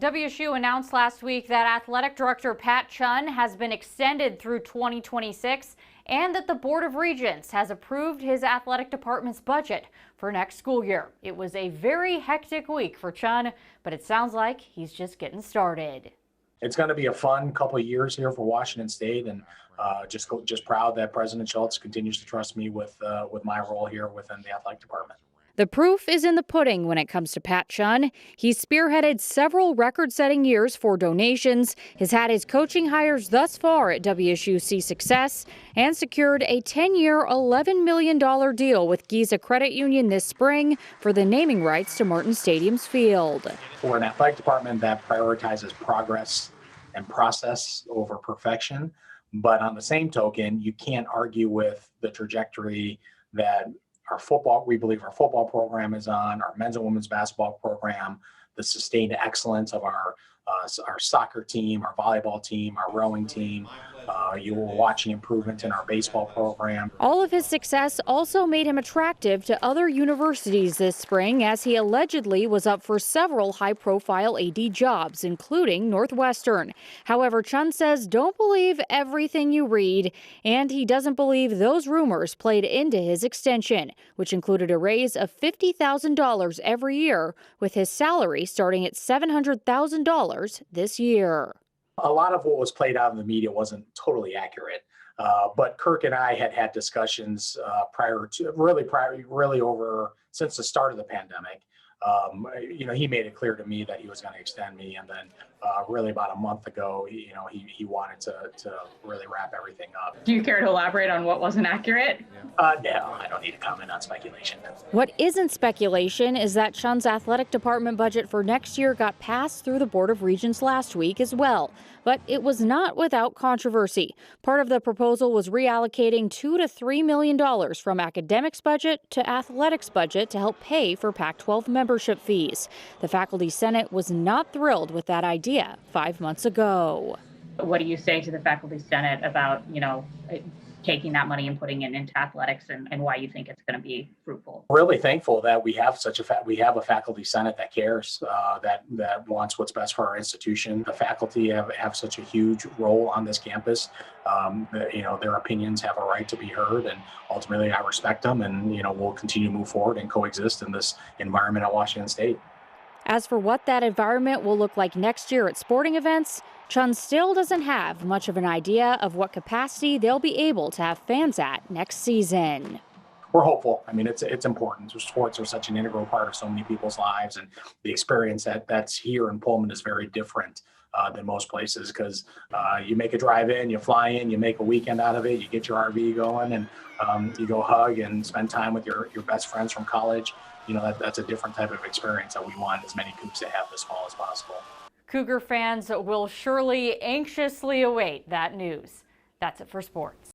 WSU announced last week that Athletic Director Pat Chun has been extended through 2026 and that the Board of Regents has approved his athletic department's budget for next school year. It was a very hectic week for Chun, but it sounds like he's just getting started. It's going to be a fun couple of years here for Washington State, and just proud that President Schultz continues to trust me with my role here within the athletic department. The proof is in the pudding when it comes to Pat Chun. He's spearheaded several record-setting years for donations, has had his coaching hires thus far at WSU see success, and secured a 10-year, $11 million deal with Giza Credit Union this spring for the naming rights to Martin Stadium's field. For an athletic department that prioritizes progress and process over perfection, but on the same token, you can't argue with the trajectory that we believe our football program is on, our men's and women's basketball program, the sustained excellence of our soccer team, our volleyball team, our rowing team. You were watching improvement in our baseball program. All of his success also made him attractive to other universities this spring, as he allegedly was up for several high-profile AD jobs, including Northwestern. However, Chun says don't believe everything you read, and he doesn't believe those rumors played into his extension, which included a raise of $50,000 every year, with his salary starting at $700,000 this year. A lot of what was played out in the media wasn't totally accurate, but Kirk and I had discussions since the start of the pandemic. He made it clear to me that he was going to extend me, and then really about a month ago, he wanted to really wrap everything up. Do you care to elaborate on what wasn't accurate? No, I don't need to comment on speculation. What isn't speculation is that Chun's athletic department budget for next year got passed through the Board of Regents last week as well. But it was not without controversy. Part of the proposal was reallocating $2 to $3 million from academics budget to athletics budget to help pay for Pac-12 membership fees. The Faculty Senate was not thrilled with that idea 5 months ago. What do you say to the Faculty Senate about, taking that money and putting it into athletics, and why you think it's going to be fruitful? Really thankful that we have a Faculty Senate that cares, that wants what's best for our institution. The faculty have such a huge role on this campus. Their opinions have a right to be heard, and ultimately I respect them, and we'll continue to move forward and coexist in this environment at Washington State. As for what that environment will look like next year at sporting events, Chun still doesn't have much of an idea of what capacity they'll be able to have fans at next season. We're hopeful. I mean, it's important. Sports are such an integral part of so many people's lives, and the experience that's here in Pullman is very different than most places, because you make a drive in, you fly in, you make a weekend out of it, you get your RV going, and you go hug and spend time with your best friends from college. That's a different type of experience that we want as many Cougs to have this fall as possible. Cougar fans will surely anxiously await that news. That's it for sports.